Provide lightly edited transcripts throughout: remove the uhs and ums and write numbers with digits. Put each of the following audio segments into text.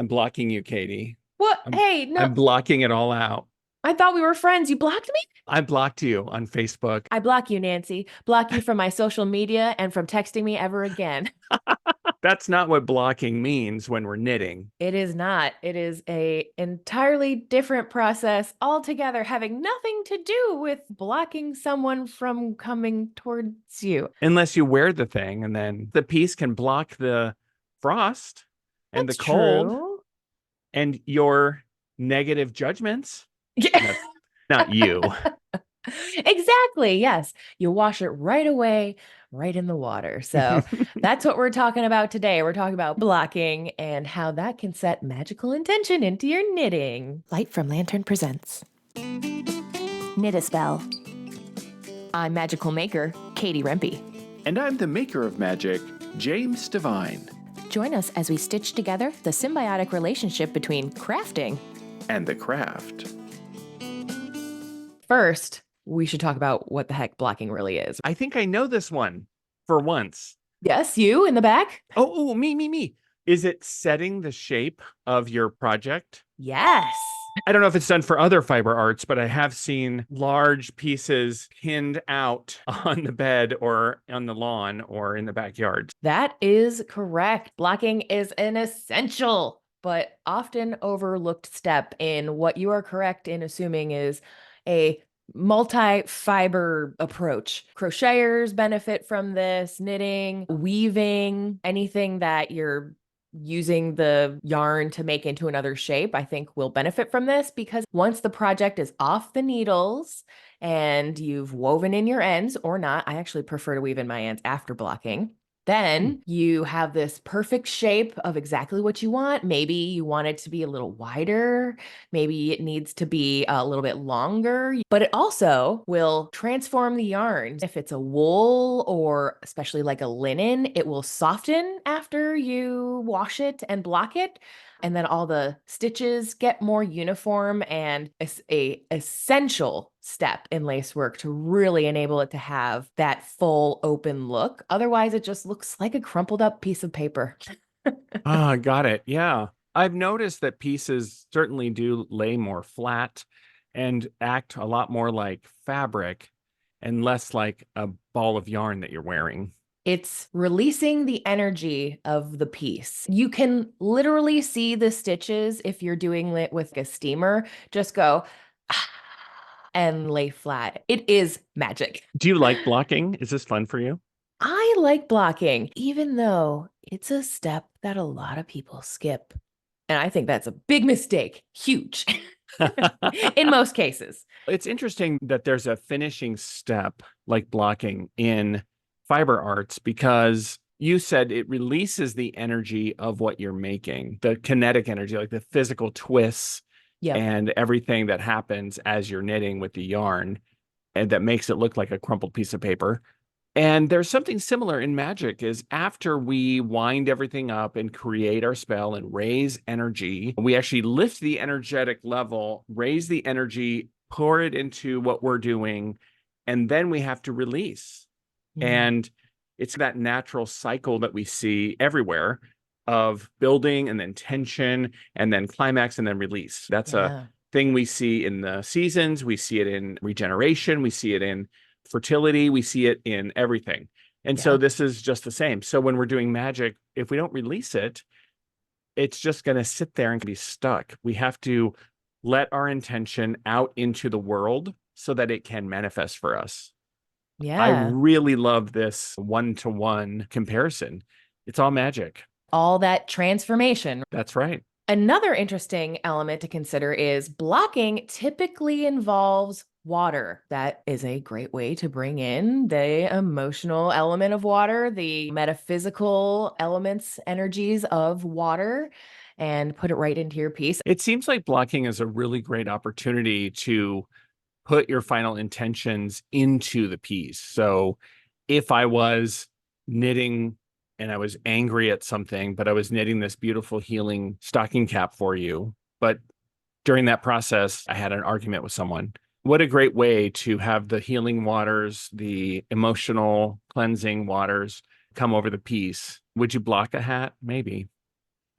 I'm blocking you, Katie. What? I'm Hey, no, I'm blocking it all out. I thought we were friends. You blocked me? I blocked you on Facebook. I block you, Nancy. Block you from my social media and from texting me ever again. That's not what blocking means when we're knitting. It is not. It is a entirely different process altogether, having nothing to do with blocking someone from coming towards you. Unless you wear the thing, and then the piece can block the frost and the That's cold true. and your negative judgments. Yeah. That's not you. Exactly. Yes. You wash it right away, right in the water. So that's what we're talking about today. We're talking about blocking and how that can set magical intention into your knitting. Light from Lantern presents Knit a Spell. I'm magical maker, Katie Rempe. And I'm the maker of magic, James Devine. Join us as we stitch together the symbiotic relationship between crafting And the craft. First, we should talk about what the heck blocking really is. I think I know this one for once. Yes, you in the back? Me. Is it setting the shape of your project? Yes. I don't know if it's done for other fiber arts, but I have seen large pieces pinned out on the bed or on the lawn or in the backyard. That is correct. Blocking is an essential but often overlooked step in what you are correct in assuming is a multi-fiber approach. Crocheters benefit from this, knitting, weaving, anything that you're using the yarn to make into another shape, I think will benefit from this because once the project is off the needles and you've woven in your ends or not, I actually prefer to weave in my ends after blocking. Then you have this perfect shape of exactly what you want. Maybe you want it to be a little wider. Maybe it needs to be a little bit longer, but it also will transform the yarn. If it's a wool or especially like a linen, it will soften after you wash it and block it. And then all the stitches get more uniform, and it's a essential step in lace work to really enable it to have that full open look. Otherwise, it just looks like a crumpled up piece of paper. Ah, got it. Yeah. I've noticed that pieces certainly do lay more flat and act a lot more like fabric and less like a ball of yarn that you're wearing. It's releasing the energy of the piece. You can literally see the stitches if you're doing it with a steamer, just go and lay flat. It is magic. Do you like blocking? Is this fun for you? I like blocking, even though it's a step that a lot of people skip. And I think that's a big mistake, huge in most cases. It's interesting that there's a finishing step like blocking in fiber arts because you said it releases the energy of what you're making, the kinetic energy, like the physical twists Yep. and everything that happens as you're knitting with the yarn, and that makes it look like a crumpled piece of paper. And there's something similar in magic is after we wind everything up and create our spell and raise energy, we actually lift the energetic level, raise the energy, pour it into what we're doing, and then we have to release. Yeah. And it's that natural cycle that we see everywhere of building and then tension and then climax and then release. That's a Yeah. thing we see in the seasons. We see it in regeneration. We see it in fertility. We see it in everything. And so Yeah. this is just the same. So when we're doing magic, if we don't release it, it's just going to sit there and be stuck. We have to let our intention out into the world so that it can manifest for us. I Yeah. really love this one-to-one comparison. It's all magic. All that transformation. That's right. Another interesting element to consider is blocking typically involves water. That is a great way to bring in the emotional element of water, the metaphysical elements, energies of water, and put it right into your piece. It seems like blocking is a really great opportunity to put your final intentions into the piece. So if I was knitting and I was angry at something, but I was knitting this beautiful healing stocking cap for you, but during that process, I had an argument with someone. What a great way to have the healing waters, the emotional cleansing waters come over the piece. Would you block a hat? Maybe.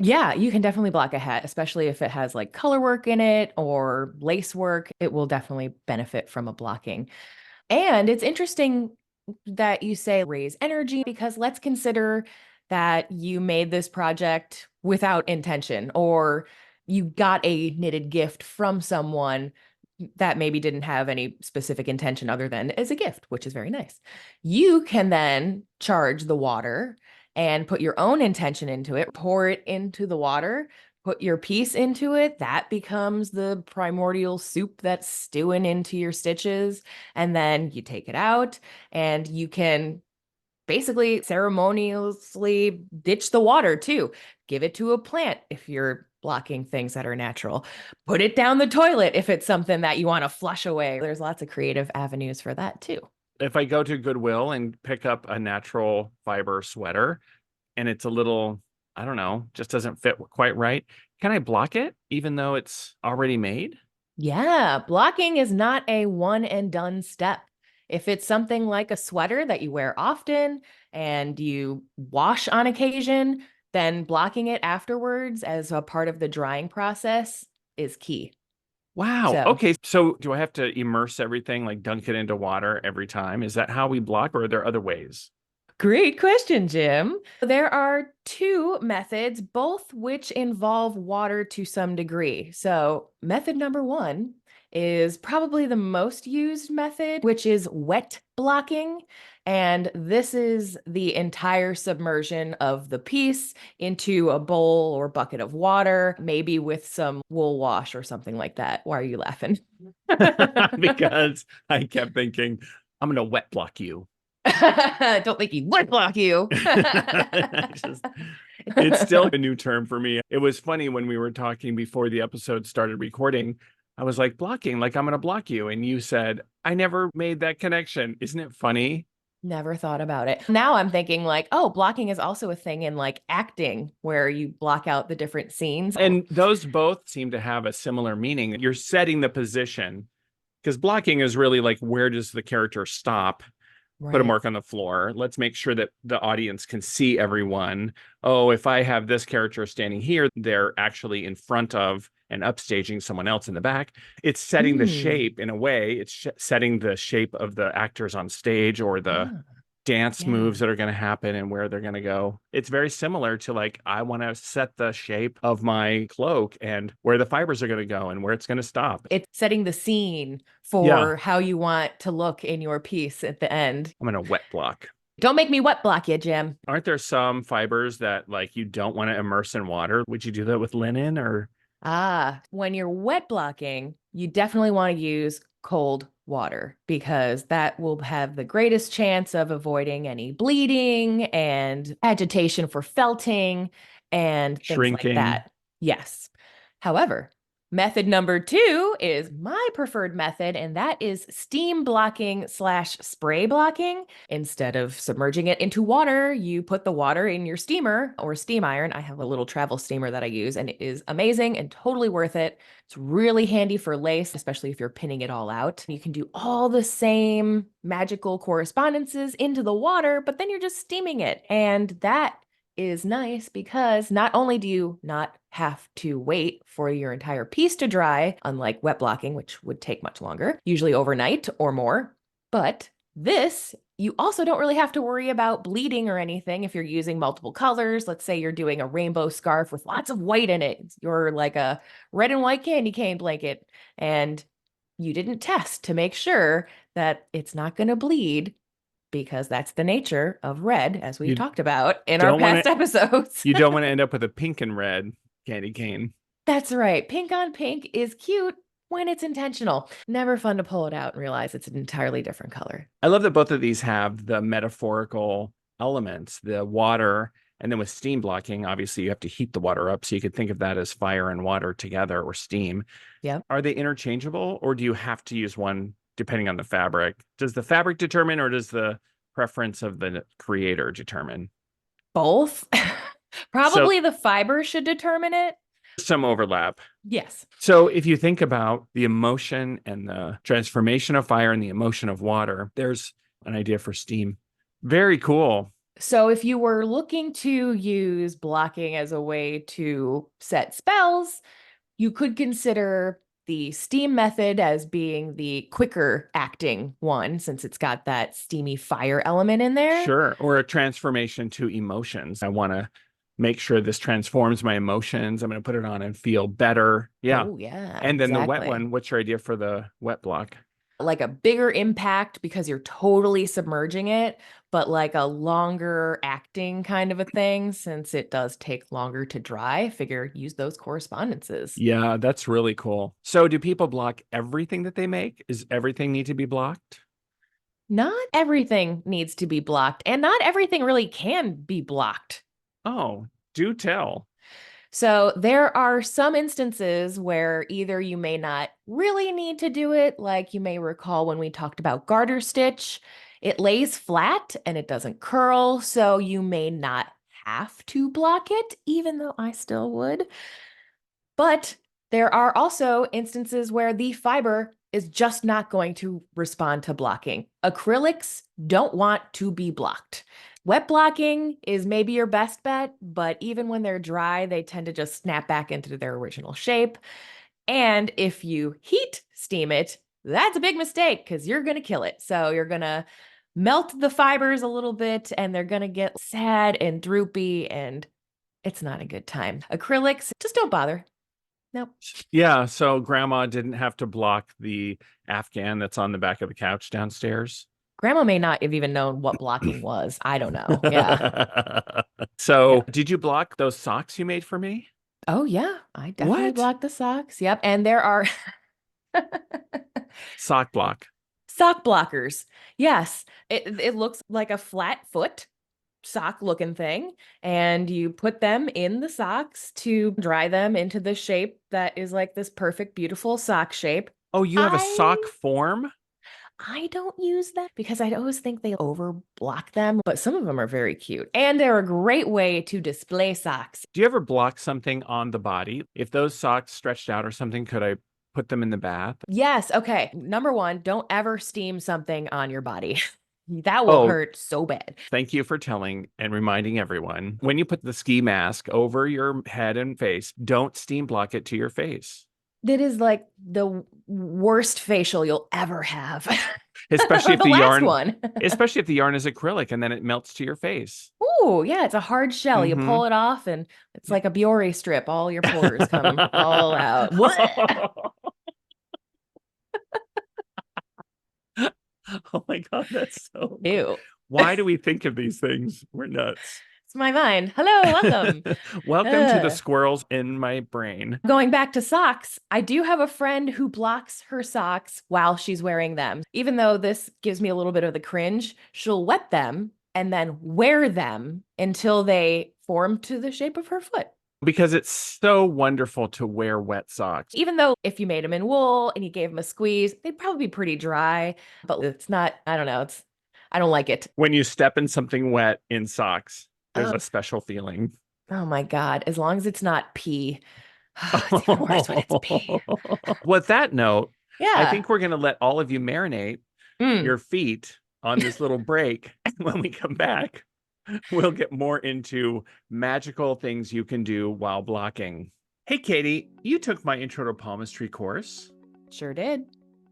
Yeah, you can definitely block a hat, especially if it has like color work in it or lace work. It will definitely benefit from a blocking. And it's interesting that you say raise energy because let's consider that you made this project without intention or you got a knitted gift from someone that maybe didn't have any specific intention other than as a gift, which is very nice. You can then charge the water and put your own intention into it, pour it into the water, put your piece into it. That becomes the primordial soup that's stewing into your stitches. And then you take it out and you can basically ceremoniously ditch the water too. Give it to a plant if you're blocking things that are natural. Put it down the toilet if it's something that you want to flush away. There's lots of creative avenues for that too. If I go to Goodwill and pick up a natural fiber sweater and it's a little, I don't know, just doesn't fit quite right, can I block it even though it's already made? Yeah, blocking is not a one and done step. If it's something like a sweater that you wear often and you wash on occasion, then blocking it afterwards as a part of the drying process is key. Wow. So, Okay. So do I have to immerse everything, like dunk it into water every time? Is that how we block, or are there other ways? great question, Jim. There are two methods, both which involve water to some degree. So, method number one is probably the most used method, which is wet blocking. And this is the entire submersion of the piece into a bowl or bucket of water, maybe with some wool wash or something like that. Why are you laughing? Because I kept thinking, I'm going to wet block you. Don't think he would block you. I just, it's still a new term for me. It was funny when we were talking before the episode started recording. I was like, blocking, like I'm going to block you. And you said, I never made that connection. Isn't it funny? Never thought about it. Now I'm thinking like, oh, blocking is also a thing in like acting where you block out the different scenes. And those both seem to have a similar meaning. You're setting the position because blocking is really like, where does the character stop? Put a Right. mark on the floor. Let's make sure that the audience can see everyone. Oh, if I have this character standing here, they're actually in front of and upstaging someone else in the back. It's setting the Hmm. shape in a way. It's setting the shape of the actors on stage or the Ah, dance yeah. moves that are going to happen and where they're going to go. It's very similar to like, I want to set the shape of my cloak and where the fibers are going to go and where it's going to stop. It's setting the scene Yeah, for how you want to look in your piece at the end. I'm going to wet block. Don't make me wet block you, Jim. Aren't there some fibers that like you don't want to immerse in water? Would you do that with linen or Ah, when you're wet blocking, you definitely want to use cold water because that will have the greatest chance of avoiding any bleeding and agitation for felting and things like shrinking? that. Yes. However, method number two is my preferred method, and that is steam blocking slash spray blocking. Instead of submerging it into water, you put the water in your steamer or steam iron. I have a little travel steamer that I use, and it is amazing and totally worth it. It's really handy for lace, especially if you're pinning it all out. You can do all the same magical correspondences into the water, but then you're just steaming it. And that is nice because not only do you not have to wait for your entire piece to dry, unlike wet blocking, which would take much longer, usually overnight or more, but this you also don't really have to worry about bleeding or anything if you're using multiple colors. Let's say you're doing a rainbow scarf with lots of white in it. You're like a red and white candy cane blanket, and you didn't test to make sure that it's not going to bleed because that's the nature of red, as we You talked about in our don't want to past episodes. you don't want to end up with a pink and red candy cane. That's right. Pink on pink is cute when it's intentional. Never fun to pull it out and realize it's an entirely different color. I love that both of these have the metaphorical elements, the water, and then with steam blocking, obviously you have to heat the water up. So you could think of that as fire and water together or steam. Yep. Are they interchangeable or do you have to use one depending on the fabric? Does the fabric determine or does the preference of the creator determine? Both. So Probably the fiber should determine it. some overlap. Yes. So if you think about the emotion and the transformation of fire and the emotion of water, there's an idea for steam. Very cool. So if you were looking to use blocking as a way to set spells, you could consider the steam method as being the quicker acting one, since it's got that steamy fire element in there. Sure. Or a transformation to emotions. I want to make sure this transforms my emotions. I'm going to put it on and feel better. Yeah. Oh, yeah, And then the wet exactly. one, what's your idea for the wet block? Like a bigger impact because you're totally submerging it, but like a longer acting kind of a thing, since it does take longer to dry. I figure use those correspondences. Yeah, that's really cool. So do people block everything that they make? Is everything need to be blocked? Not everything needs to be blocked, and not everything really can be blocked. Oh, do tell. So there are some instances where either you may not really need to do it, like you may recall when we talked about garter stitch. It lays flat and it doesn't curl, so you may not have to block it, even though I still would. But there are also instances where the fiber is just not going to respond to blocking. Acrylics don't want to be blocked. Wet blocking is maybe your best bet, but even when they're dry, they tend to just snap back into their original shape. And if you heat steam it, that's a big mistake because you're going to kill it. So you're going to melt the fibers a little bit and they're going to get sad and droopy, and it's not a good time. Acrylics, just don't bother. Nope. Yeah, so grandma didn't have to block the Afghan that's on the back of the couch downstairs. Grandma may not have even known what blocking was. I don't know. Yeah. So, Yeah. did you block those socks you made for me? Oh, yeah. I definitely What? blocked the socks. Yep. And there are Sock block. sock blockers. Yes. It looks like a flat foot sock looking thing. And you put them in the socks to dry them into the shape that is like this perfect, beautiful sock shape. Oh, you have a sock I form? I don't use them because I always think they over block them, but some of them are very cute. And they're a great way to display socks. Do you ever block something on the body? If those socks stretched out or something, could I put them in the bath? Yes. Okay. Number one, don't ever steam something on your body. That will Oh, hurt so bad. thank you for telling and reminding everyone. When you put the ski mask over your head and face, don't steam block it to your face. That is like the worst facial you'll ever have. Especially Or if the the last yarn, one. especially if the yarn is acrylic and then it melts to your face. Ooh, yeah, it's a hard shell. You Mm-hmm. pull it off and it's like a Biore strip. All your pores come all out. Oh my God, that's so cool. Ew. Why do we think of these things? We're nuts. It's my mind. Hello, welcome. Welcome to the squirrels in my brain. Going back to socks, I do have a friend who blocks her socks while she's wearing them. Even though this gives me a little bit of the cringe, she'll wet them and then wear them until they form to the shape of her foot. Because it's so wonderful to wear wet socks. Even though if you made them in wool and you gave them a squeeze, they'd probably be pretty dry, but it's not, I don't know, I don't like it. When you step in something wet in socks, there's Oh, a special feeling. oh my God, as long as it's not pee. It's even worse when it's pee. With that note, I Yeah. think we're going to let all of you marinate Mm, your feet on this little break. When we come back, we'll get more into magical things you can do while blocking. Hey, Katie, you took my intro to palmistry course. sure did.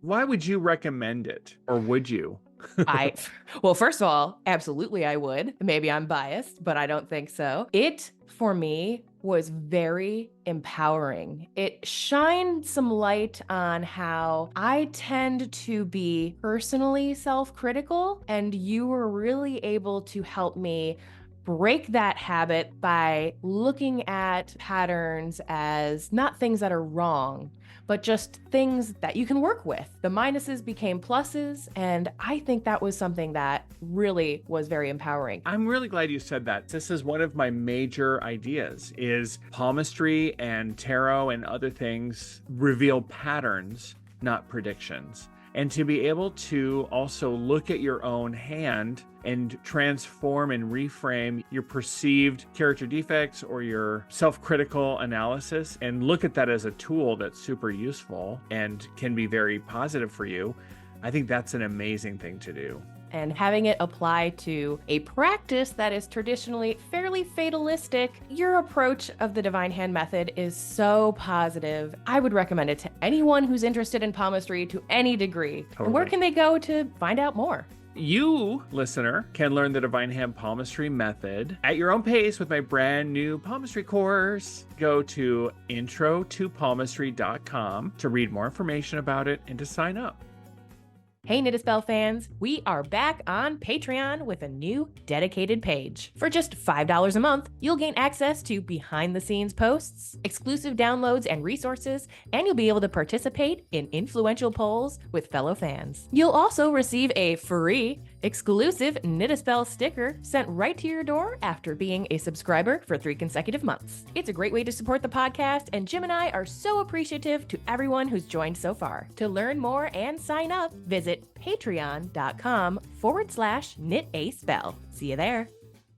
Why would you recommend it? Or would you? I, well, first of all, absolutely I would. Maybe I'm biased, but I don't think so. It, for me, was very empowering. It shined some light on how I tend to be personally self-critical, and you were really able to help me break that habit by looking at patterns as not things that are wrong, but just things that you can work with. The minuses became pluses, and I think that was something that really was very empowering. I'm really glad you said that. This is one of my major ideas is palmistry and tarot and other things reveal patterns, not predictions. And to be able to also look at your own hand and transform and reframe your perceived character defects or your self-critical analysis and look at that as a tool that's super useful and can be very positive for you, I think that's an amazing thing to do. and having it apply to a practice that is traditionally fairly fatalistic, your approach of the Divine Hand method is so positive. I would recommend it to anyone who's interested in palmistry to any degree. Totally. And where can they go to find out more? You, listener, can learn the Divine Hand palmistry method at your own pace with my brand new palmistry course. Go to intro2palmistry.com to read more information about it and to sign up. Hey Knit a Spell fans, we are back on Patreon with a new dedicated page. For just $5 a month, you'll gain access to behind-the-scenes posts, exclusive downloads and resources, and you'll be able to participate in influential polls with fellow fans. You'll also receive a free, exclusive Knit a Spell sticker sent right to your door after being a subscriber for 3 consecutive months. It's a great way to support the podcast, and Jim and I are so appreciative to everyone who's joined so far. To learn more and sign up, visit patreon.com/knitaspell. See you there.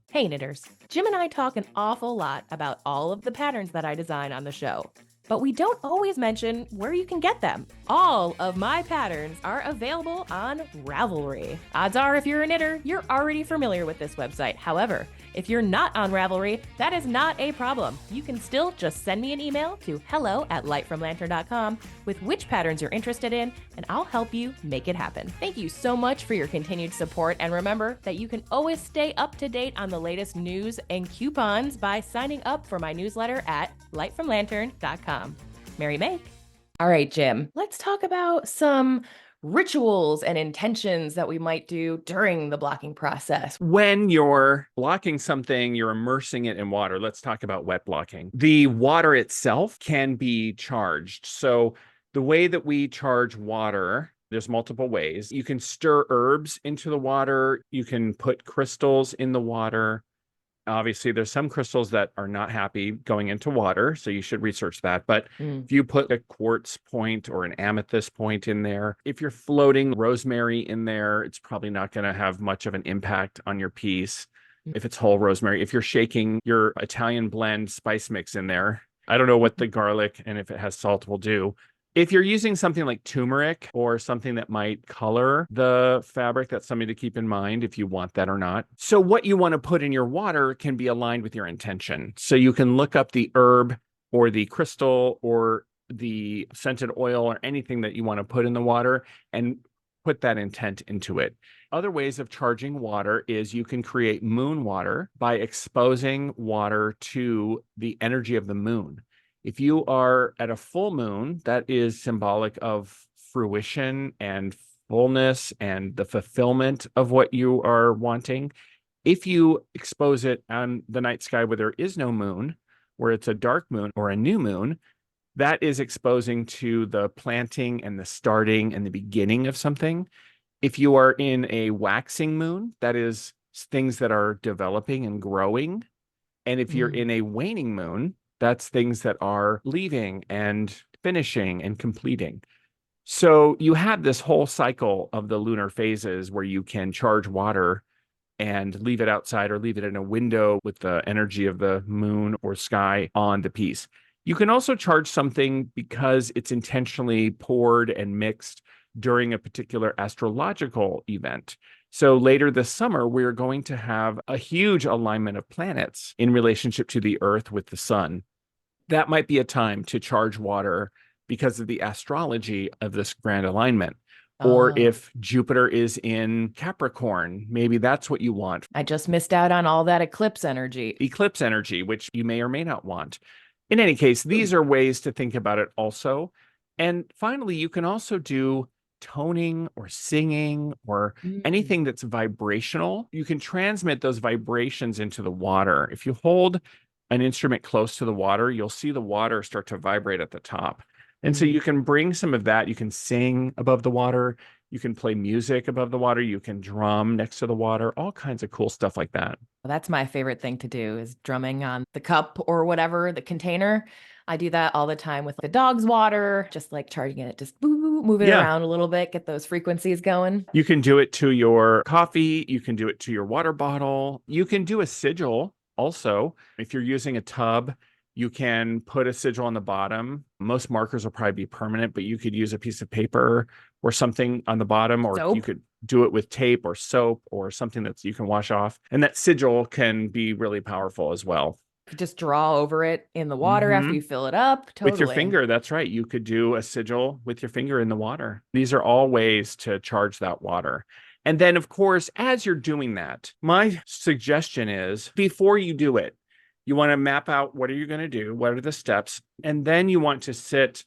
Hey knitters, Jim and I talk an awful lot about all of the patterns that I design on the show, but we don't always mention where you can get them. All of my patterns are available on Ravelry. Odds are if you're a knitter, you're already familiar with this website. However, if you're not on Ravelry, that is not a problem. You can still just send me an email to hello@lightfromlantern.com with which patterns you're interested in, and I'll help you make it happen. Thank you so much for your continued support, and remember that you can always stay up to date on the latest news and coupons by signing up for my newsletter at lightfromlantern.com. Merry make! All right, Jim, let's talk about some rituals and intentions that we might do during the blocking process. When you're blocking something, you're immersing it in water. Let's talk about wet blocking. The water itself can be charged. So the way that we charge water, there's multiple ways. You can stir herbs into the water. You can put crystals in the water. Obviously, there's some crystals that are not happy going into water, so you should research that. But if you put a quartz point or an amethyst point in there, if you're floating rosemary in there, it's probably not going to have much of an impact on your piece. If it's whole rosemary, if you're shaking your Italian blend spice mix in there, I don't know what the garlic and if it has salt will do. If you're using something like turmeric or something that might color the fabric, that's something to keep in mind if you want that or not. So what you want to put in your water can be aligned with your intention. So you can look up the herb or the crystal or the scented oil or anything that you want to put in the water and put that intent into it. Other ways of charging water is you can create moon water by exposing water to the energy of the moon. If you are at a full moon, that is symbolic of fruition and fullness and the fulfillment of what you are wanting. If you expose it on the night sky where there is no moon, where it's a dark moon or a new moon, that is exposing to the planting and the starting and the beginning of something. If you are in a waxing moon, that is things that are developing and growing. And if you're in a waning moon, that's things that are leaving and finishing and completing. So you have this whole cycle of the lunar phases where you can charge water and leave it outside or leave it in a window with the energy of the moon or sky on the piece. You can also charge something because it's intentionally poured and mixed during a particular astrological event. So later this summer, we're going to have a huge alignment of planets in relationship to the Earth with the sun. That might be a time to charge water because of the astrology of this grand alignment. Or if Jupiter is in Capricorn, maybe that's what you want. I just missed out on all that eclipse energy. Eclipse energy, which you may or may not want. In any case, these are ways to think about it also. And finally, you can also do toning or singing or anything that's vibrational. You can transmit those vibrations into the water. If you hold an instrument close to the water, you'll see the water start to vibrate at the top. And so you can bring some of that. You can sing above the water. You can play music above the water. You can drum next to the water, all kinds of cool stuff like that. Well, that's my favorite thing to do is drumming on the cup or whatever, the container. I do that all the time with the dog's water, just like charging it, just move it around a little bit, get those frequencies going. You can do it to your coffee. You can do it to your water bottle. You can do a sigil also. If you're using a tub, You can put a sigil on the bottom. Most markers will probably be permanent, but you could use a piece of paper or something on the bottom, or you Soap. could do it with tape or soap or something that you can wash off. And that sigil can be really powerful as well. Just draw over it in the water after Mm-hmm. you fill it up. With your Totally. finger, that's right. You could do a sigil with your finger in the water. These are all ways to charge that water. And then, of course, as you're doing that, my suggestion is before you do it, you want to map out what are you going to do? What are the steps? And then you want to sit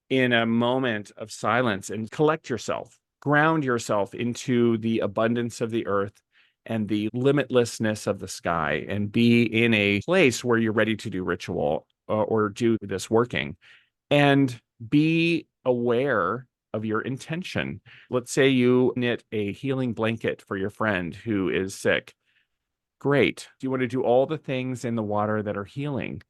in a moment of silence and collect yourself, ground yourself into the abundance of the earth and the limitlessness of the sky, and be in a place where you're ready to do ritual or do this working, and be aware of your intention. Let's say you knit a healing blanket for your friend who is sick. Great. Do you want to do all the things in the water that are healing?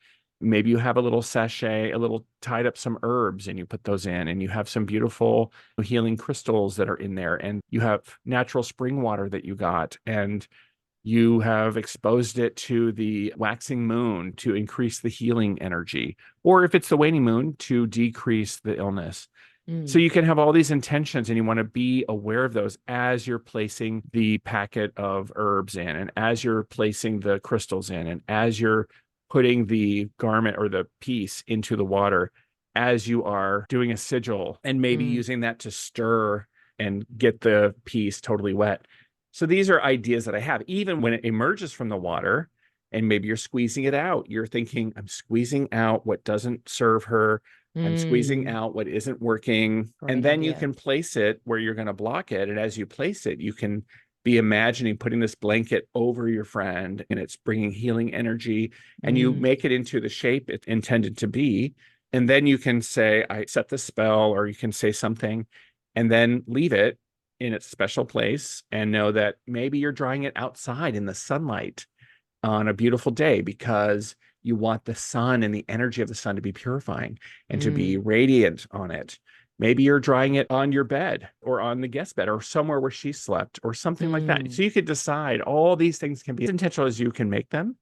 Maybe you have a little sachet, a little tied up some herbs, and you put those in, and you have some beautiful healing crystals that are in there, and you have natural spring water that you got, and you have exposed it to the waxing moon to increase the healing energy, or if it's the waning moon, to decrease the illness. So Mm. you can have all these intentions and you want to be aware of those as you're placing the packet of herbs in, and as you're placing the crystals in, and as you're putting the garment or the piece into the water, as you are doing a sigil and maybe Mm. using that to stir and get the piece totally wet. So these are ideas that I have. Even when it emerges from the water and maybe you're squeezing it out, you're thinking, I'm squeezing out what doesn't serve her. I'm squeezing Mm. out what isn't working. And Great then you idea. can place it where you're going to block it. And as you place it, you can be imagining putting this blanket over your friend, and it's bringing healing energy, and you Mm. make it into the shape it intended to be. And then you can say, I set the spell, or you can say something and then leave it in its special place and know that maybe you're drying it outside in the sunlight on a beautiful day because you want the sun and the energy of the sun to be purifying and to be Mm. radiant on it. Maybe you're drying it on your bed or on the guest bed or somewhere where she slept or something like that. Mm. So you could decide all these things can be as intentional as you can make them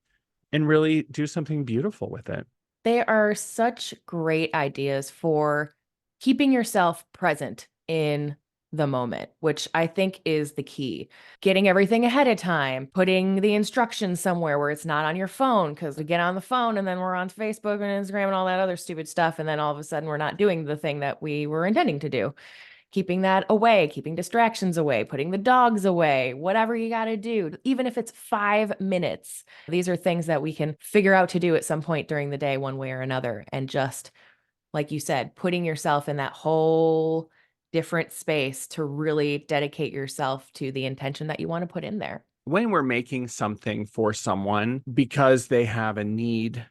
and really do something beautiful with it. They are such great ideas for keeping yourself present in the moment, which I think is the key. Getting everything ahead of time, putting the instructions somewhere where it's not on your phone, because we get on the phone and then we're on Facebook and Instagram and all that other stupid stuff. And then all of a sudden we're not doing the thing that we were intending to do. Keeping that away, keeping distractions away, putting the dogs away, whatever you got to do, even if it's 5 minutes. These are things that we can figure out to do at some point during the day, one way or another. And just like you said, putting yourself in that whole different space to really dedicate yourself to the intention that you want to put in there. When we're making something for someone because they have a need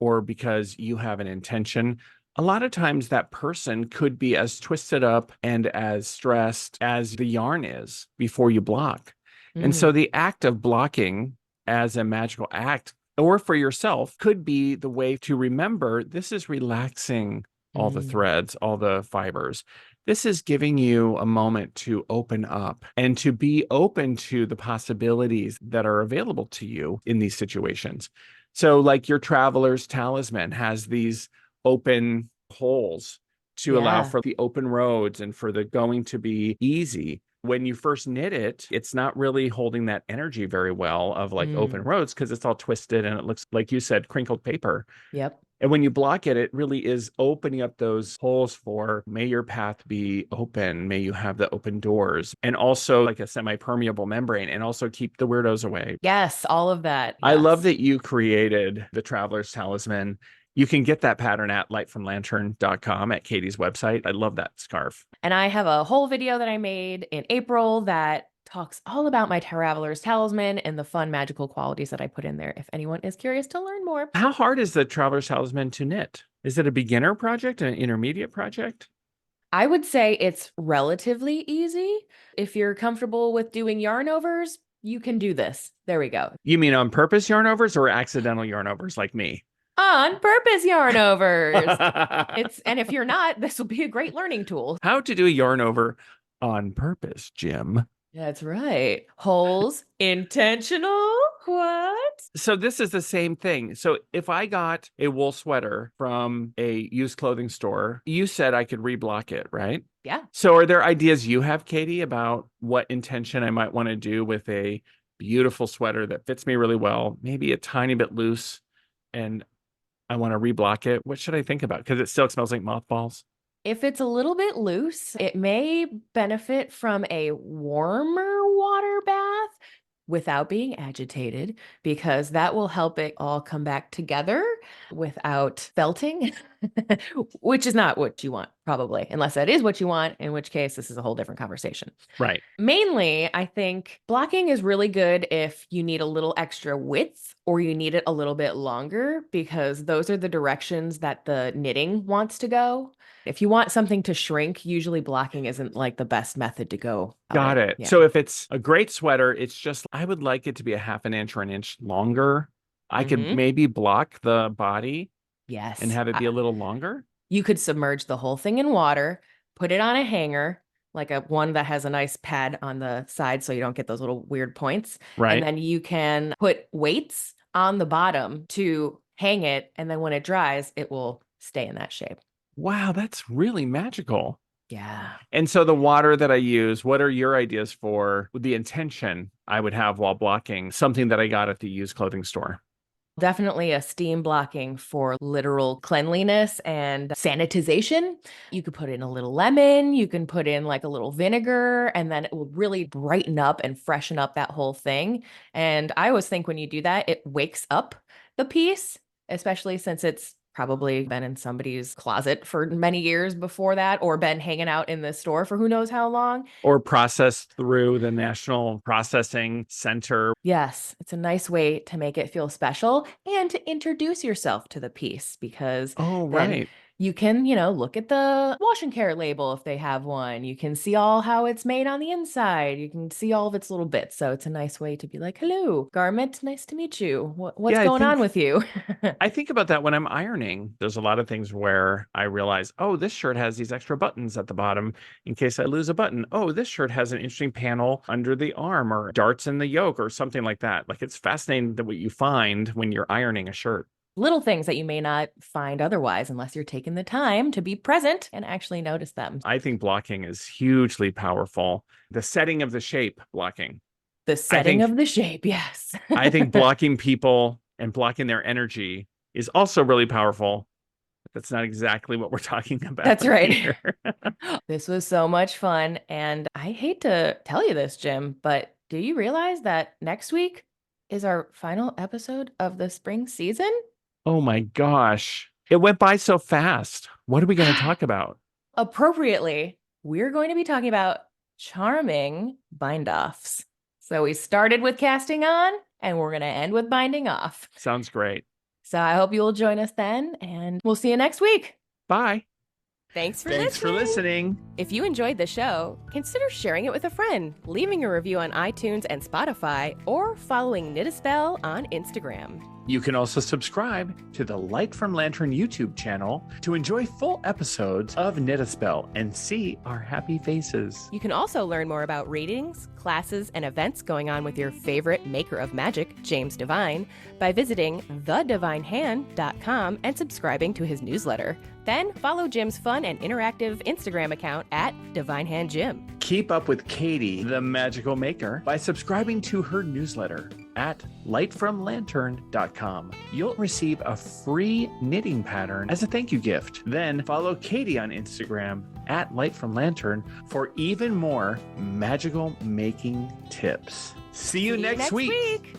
or because you have an intention, a lot of times that person could be as twisted up and as stressed as the yarn is before you block. And so Mm. the act of blocking as a magical act or for yourself could be the way to remember this is relaxing all the Mm. threads, all the fibers. This is giving you a moment to open up and to be open to the possibilities that are available to you in these situations. So, like your traveler's talisman has these open holes to allow Yeah. for the open roads and for the going to be easy. When you first knit it, it's not really holding that energy very well of like open Mm. roads because it's all twisted and it looks like you said, crinkled paper. Yep. And when you block it, it really is opening up those holes for may your path be open. May you have the open doors and also like a semi-permeable membrane and also keep the weirdos away. Yes. All of that. I love Yes. that you created the Traveler's Talisman. You can get that pattern at lightfromlantern.com at Katie's website. I love that scarf. And I have a whole video that I made in April that talks all about my Traveler's Talisman and the fun magical qualities that I put in there if anyone is curious to learn more. How hard is the Traveler's Talisman to knit? Is it a beginner project, an intermediate project? I would say it's relatively easy. If you're comfortable with doing yarn overs, you can do this. There we go. You mean on purpose yarn overs or accidental yarn overs like me? On purpose yarn overs. And if you're not, this will be a great learning tool. How to do a yarn over on purpose, Jim. That's right. Holes, intentional. What? So this is the same thing. So if I got a wool sweater from a used clothing store, you said I could reblock it, right? Yeah. So are there ideas you have, Katie, about what intention I might want to do with a beautiful sweater that fits me really well, maybe a tiny bit loose, and I want to reblock it? What should I think about? Because it still smells like mothballs. If it's a little bit loose, it may benefit from a warmer water bath without being agitated, because that will help it all come back together without felting, which is not what you want, probably, unless that is what you want, in which case this is a whole different conversation. Right. Mainly, I think blocking is really good if you need a little extra width or you need it a little bit longer, because those are the directions that the knitting wants to go. If you want something to shrink, usually blocking isn't like the best method to go about Got it. it. Yeah. So if it's a great sweater, it's just, I would like it to be a half an inch or an inch longer. I could Hmm. maybe block the body and Yes. have it be a little longer. You could submerge the whole thing in water, put it on a hanger, like a one that has a nice pad on the side so you don't get those little weird points. And Right. then you can put weights on the bottom to hang it. And then when it dries, it will stay in that shape. Wow, that's really magical. Yeah. And so the water that I use, what are your ideas for the intention I would have while blocking something that I got at the used clothing store? Definitely a steam blocking for literal cleanliness and sanitization. You could put in a little lemon, you can put in like a little vinegar, and then it will really brighten up and freshen up that whole thing. And I always think when you do that, it wakes up the piece, especially since it's probably been in somebody's closet for many years before that, or been hanging out in the store for who knows how long. Or processed through the National Processing Center? Yes, it's a nice way to make it feel special and to introduce yourself to the piece, because Oh, then right. you can, look at the wash and care label if they have one. You can see all how it's made on the inside. You can see all of its little bits. So it's a nice way to be like, hello, garment, nice to meet you. What's Yeah, I going on think with you? I think about that when I'm ironing. There's a lot of things where I realize, oh, this shirt has these extra buttons at the bottom in case I lose a button. Oh, this shirt has an interesting panel under the arm or darts in the yoke or something like that. Like it's fascinating that what you find when you're ironing a shirt. Little things that you may not find otherwise unless you're taking the time to be present and actually notice them. I think blocking is hugely powerful. The setting of the shape blocking. The I setting think of the shape, yes. I think blocking people and blocking their energy is also really powerful. That's not exactly what we're talking about That's right. here. This was so much fun. And I hate to tell you this, Jim, but do you realize that next week is our final episode of the spring season? Oh my gosh. It went by so fast. What are we going to talk about? Appropriately, we're going to be talking about charming bind offs. So we started with casting on, and we're going to end with binding off. Sounds great. So I hope you'll join us then, and we'll see you next week. Bye. Thanks for Thanks for listening. If you enjoyed the show, consider sharing it with a friend, leaving a review on iTunes and Spotify, or following Knit a Spell on Instagram. You can also subscribe to the Light from Lantern YouTube channel to enjoy full episodes of Knit a Spell and see our happy faces. You can also learn more about readings, classes, and events going on with your favorite maker of magic, James Devine, by visiting thedivinehand.com and subscribing to his newsletter. Then follow Jim's fun and interactive Instagram account at DivineHandJim. Keep up with Katie, the magical maker, by subscribing to her newsletter at lightfromlantern.com. You'll receive a free knitting pattern as a thank you gift. Then follow Katie on Instagram at lightfromlantern for even more magical making tips. See you next week.